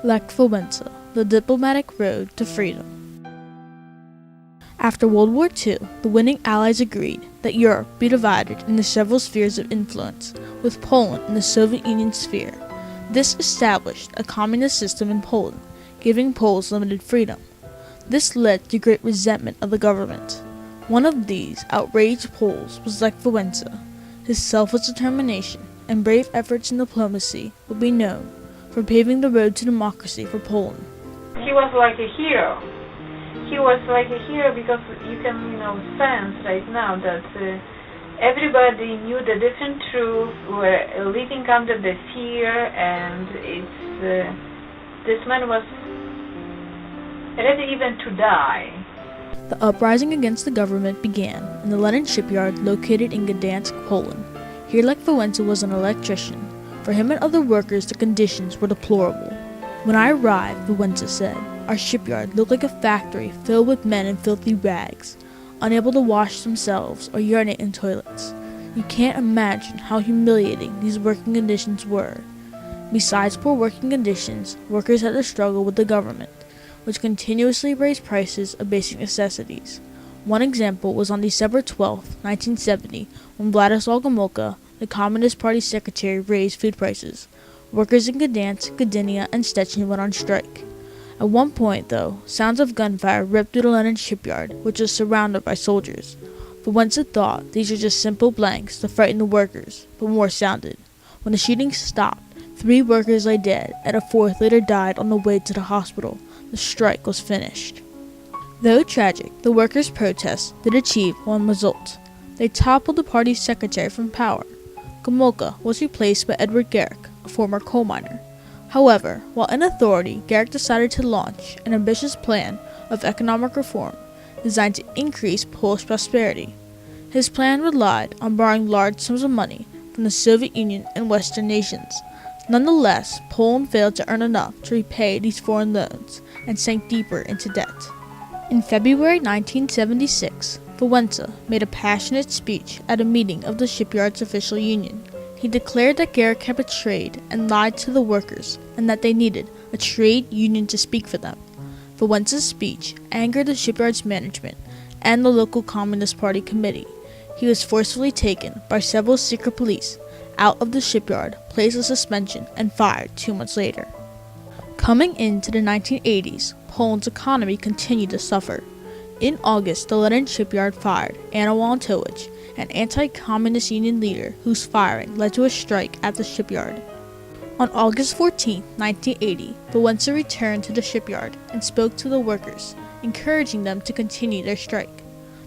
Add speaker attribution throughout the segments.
Speaker 1: Lech Walesa, the diplomatic road to freedom. After World War II, the winning Allies agreed that Europe be divided into several spheres of influence, with Poland in the Soviet Union sphere. This established a communist system in Poland, giving Poles limited freedom. This led to great resentment of the government. One of these outraged Poles was Lech Walesa. His selfless determination and brave efforts in diplomacy will be known for paving the road to democracy for Poland.
Speaker 2: He was like a hero. He was like a hero because you can, sense right now that everybody knew the different truth, were living under the fear, and this man was ready even to die.
Speaker 1: The uprising against the government began in the Lenin shipyard located in Gdansk, Poland. Here Lech Walesa was an electrician. For him and other workers, the conditions were deplorable. When I arrived, Walesa said, our shipyard looked like a factory filled with men in filthy rags, unable to wash themselves or urinate in toilets. You can't imagine how humiliating these working conditions were. Besides poor working conditions, workers had to struggle with the government, which continuously raised prices of basic necessities. One example was on December 12, 1970, when Władysław Gomułka, the Communist Party secretary, raised food prices. Workers in Gdansk, Gdynia, and Szczecin went on strike. At one point, though, sounds of gunfire ripped through the Lenin shipyard, which was surrounded by soldiers. Walesa thought these were just simple blanks to frighten the workers, but more sounded. When the shooting stopped, 3 workers lay dead, and a 4th later died on the way to the hospital. The strike was finished. Though tragic, the workers' protests did achieve one result. They toppled the party's secretary from power. Gomułka was replaced by Edward Gerek, a former coal miner. However, while in authority, Gerek decided to launch an ambitious plan of economic reform designed to increase Polish prosperity. His plan relied on borrowing large sums of money from the Soviet Union and Western nations. Nonetheless, Poland failed to earn enough to repay these foreign loans and sank deeper into debt. In February 1976, Walesa made a passionate speech at a meeting of the shipyard's official union. He declared that Gerek had betrayed and lied to the workers and that they needed a trade union to speak for them. Walesa's speech angered the shipyard's management and the local Communist Party committee. He was forcefully taken by several secret police out of the shipyard, placed on suspension, and fired 2 months later. Coming into the 1980s, Poland's economy continued to suffer. In August, the Lenin shipyard fired Anna Walentowicz, an anti-communist union leader whose firing led to a strike at the shipyard. On August 14, 1980, Walesa returned to the shipyard and spoke to the workers, encouraging them to continue their strike.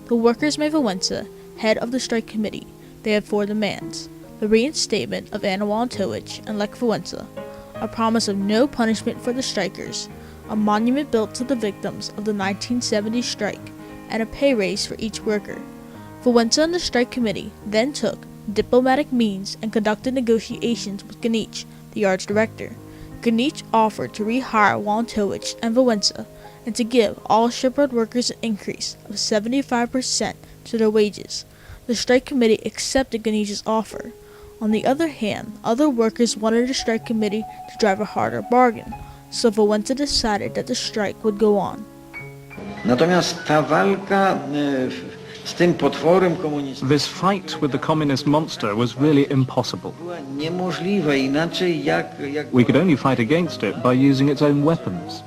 Speaker 1: The workers made Walesa head of the strike committee. They had 4 demands: the reinstatement of Anna Walentowicz and Lech Walesa, a promise of no punishment for the strikers, a monument built to the victims of the 1970 strike, and a pay raise for each worker. Walesa and the strike committee then took diplomatic means and conducted negotiations with Gdansk, the yard's director. Gdansk offered to rehire Walentowicz and Walesa and to give all shipyard workers an increase of 75% to their wages. The strike committee accepted Gdansk's offer. On the other hand, other workers wanted the strike committee to drive a harder bargain, so Walesa decided that the strike would go on.
Speaker 3: Natomiast ta walka z tym potworem komunistycznym
Speaker 4: This fight with the communist monster was really impossible.
Speaker 3: była niemożliwa inaczej jak
Speaker 4: We could only fight against it by using its own weapons,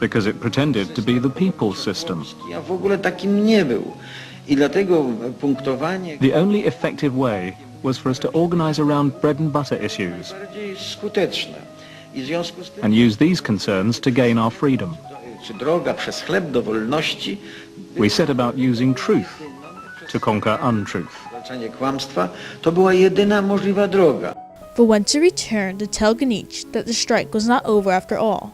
Speaker 4: because it pretended to be the people's system.
Speaker 3: ja w ogóle takim nie był. I dlatego punktowanie
Speaker 4: The only effective way was for us to organize around bread and butter issues
Speaker 3: bardziej skuteczne. I w związku z tym
Speaker 4: and use these concerns to gain our freedom.
Speaker 3: czy droga przez chleb do wolności,
Speaker 4: We set about using truth to conquer untruth.
Speaker 3: zwalczanie kłamstwa, to była jedyna możliwa droga.
Speaker 1: Walesa returned to tell Gdansk that the strike was not over after all.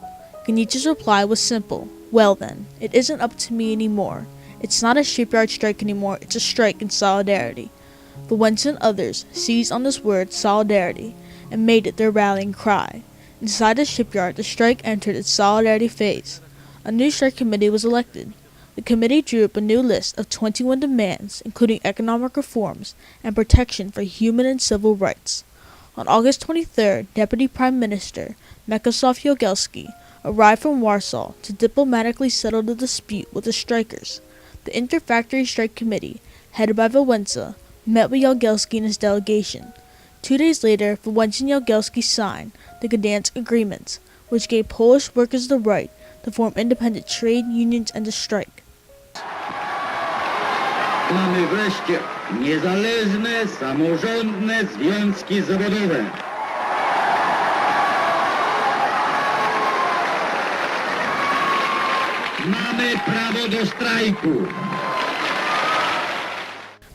Speaker 1: Gdansk's reply was simple: well then, it isn't up to me anymore. It's not a shipyard strike anymore, it's a strike in solidarity. Walesa and others seized on this word solidarity and made it their rallying cry. Inside the shipyard, the strike entered its solidarity phase. A new strike committee was elected. The committee drew up a new list of 21 demands, including economic reforms and protection for human and civil rights. On August 23rd, Deputy Prime Minister Mieczysław Jagielski, arrived from Warsaw to diplomatically settle the dispute with the strikers. The Interfactory Strike Committee, headed by Wałęsa, met with Jagielski and his delegation. 2 days later, Wałęsa and Jagielski signed the Gdansk Agreements, which gave Polish workers the right to form independent trade unions and to strike.
Speaker 5: Mamy wreszcie niezależne, samorządne związki zawodowe. Mamy prawo do strajku.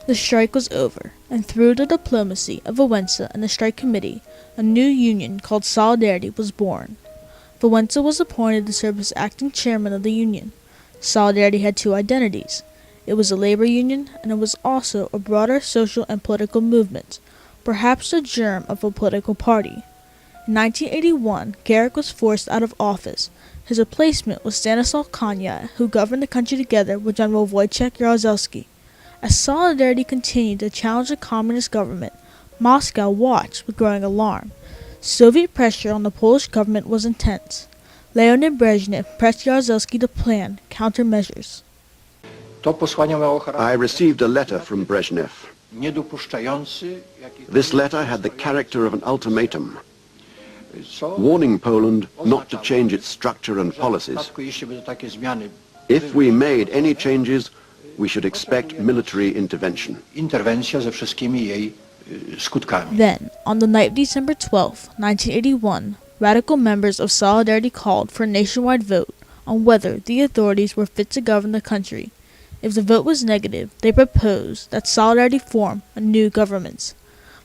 Speaker 1: The strike was over, and through the diplomacy of Wałęsa and the strike committee, a new union called Solidarity was born. Wałęsa was appointed to serve as acting chairman of the union. Solidarity had two identities. It was a labor union, and it was also a broader social and political movement, perhaps the germ of a political party. In 1981, Garrick was forced out of office. His replacement was Stanislaw Kania, who governed the country together with General Wojciech Jaruzelski. As Solidarity continued to challenge the communist government, Moscow watched with growing alarm. Soviet pressure on the Polish government was intense. Leonid Brezhnev pressed Jaruzelski to plan countermeasures.
Speaker 6: I received a letter from Brezhnev. This letter had the character of an ultimatum, warning Poland not to change its structure and policies. If we made any changes, we should expect military intervention.
Speaker 1: Then, on the night of December 12, 1981, radical members of Solidarity called for a nationwide vote on whether the authorities were fit to govern the country. If the vote was negative, they proposed that Solidarity form a new government.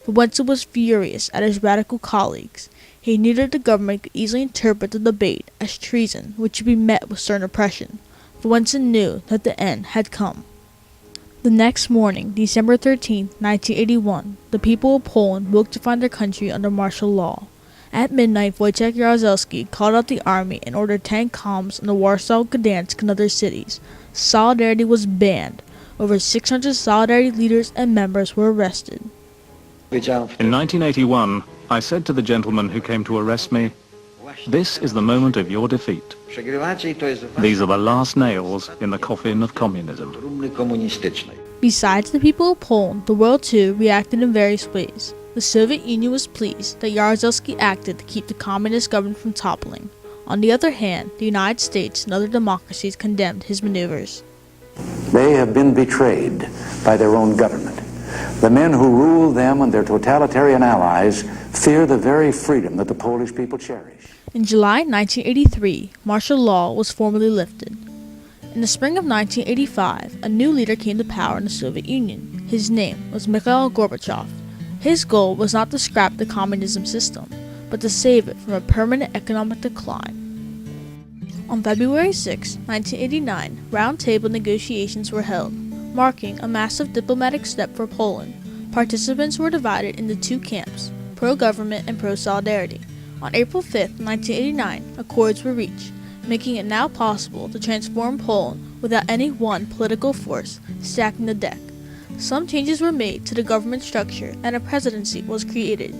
Speaker 1: Wałęsa was furious at his radical colleagues. He knew that the government could easily interpret the debate as treason, which should be met with stern oppression. Wałęsa knew that the end had come. The next morning, December 13, 1981, the people of Poland woke to find their country under martial law. At midnight, Wojciech Jaruzelski called out the army and ordered 10 columns in the Warsaw, Gdansk, and other cities. Solidarity was banned. Over 600 Solidarity leaders and members were arrested.
Speaker 4: In 1981, I said to the gentleman who came to arrest me, "This is the moment of your defeat. These are the last nails in the coffin of communism."
Speaker 1: Besides the people of Poland, the world too reacted in various ways. The Soviet Union was pleased that Jaruzelski acted to keep the communist government from toppling. On the other hand, the United States and other democracies condemned his maneuvers.
Speaker 7: They have been betrayed by their own government. The men who rule them and their totalitarian allies fear the very freedom that the Polish people cherish.
Speaker 1: In July 1983, martial law was formally lifted. In the spring of 1985, a new leader came to power in the Soviet Union. His name was Mikhail Gorbachev. His goal was not to scrap the communism system, but to save it from a permanent economic decline. On February 6, 1989, round-table negotiations were held, marking a massive diplomatic step for Poland. Participants were divided into two camps, pro-government and pro-solidarity. On April 5, 1989, accords were reached, making it now possible to transform Poland without any one political force stacking the deck. Some changes were made to the government structure and a presidency was created.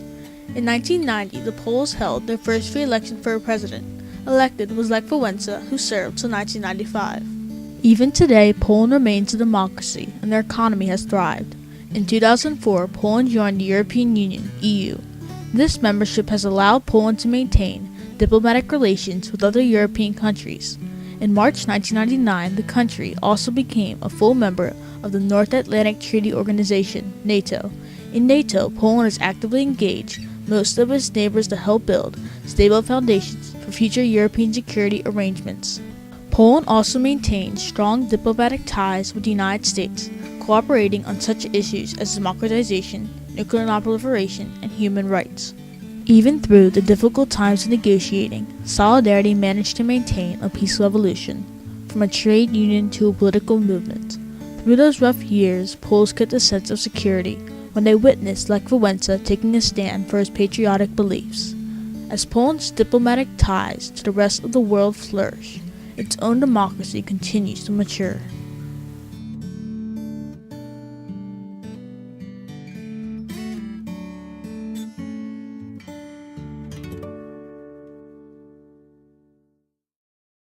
Speaker 1: In 1990, the Poles held their first free election for a president. Elected was Lech Walesa, who served till 1995. Even today, Poland remains a democracy and their economy has thrived. In 2004, Poland joined the European Union, EU. This membership has allowed Poland to maintain diplomatic relations with other European countries. In March 1999, the country also became a full member of the North Atlantic Treaty Organization, NATO. In NATO, Poland is actively engaged most of its neighbors to help build stable foundations for future European security arrangements. Poland also maintains strong diplomatic ties with the United States, cooperating on such issues as democratization, nuclear non-proliferation, and human rights. Even through the difficult times of negotiating, Solidarity managed to maintain a peaceful evolution, from a trade union to a political movement. Through those rough years, Poles kept a sense of security when they witnessed Lech Walesa taking a stand for his patriotic beliefs. As Poland's diplomatic ties to the rest of the world flourish, its own democracy continues to mature.